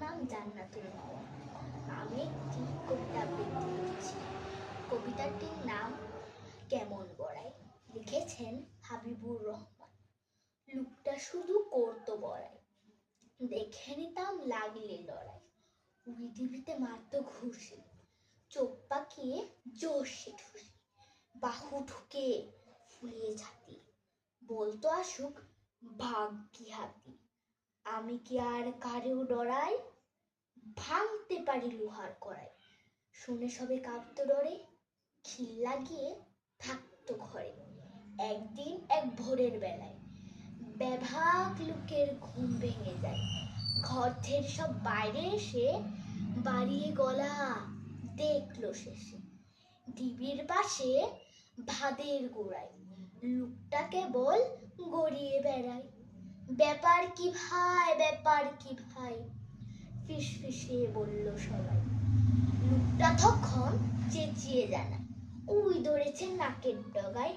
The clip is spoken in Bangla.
নাম জান্নাতুল মাওয়া। আমি একটি কবিতা আবৃত্তি করছি। কবিতাটির নাম কেমন বড়াই। লিখেছেন হাবিবুর রহমান। লোকটা শুধু করতো বড়াই, দেখে নিতাম লাগলে লড়াই। উই টিভিতে মারতো ঘুষি, চোখ পাকিয়ে জোরসে ঠুসি, বাহু ঢুকে ফুলিয়ে ছাতি, বলতো আসুক ভাগ কি হাতি। আমি কি আর কারেও ডরাই, ভাঙতে পারি লোহার কড়াই। শুনে সবে কাঁপতো ডরে, খিল লাগিয়ে থাকতো ঘরে। একদিন এক ভোরের বেলায় বেভাগ লোকের ঘুম ভেঙে যায়। ঘর থেকে সব বাইরে এসে বাড়িয়ে গলা দেখলো শেষে ডিবির পাশে ভাদের গোড়ায় লোকটা কেবল গড়িয়ে বেড়ায়। ব্যাপার কি ভাই, ব্যাপার কি ভাই, ফিসফিসিয়ে বলল সবাই। লোকটা তখন চেঁচিয়ে জানায়, উই ধরেছে নাকের ডগায়।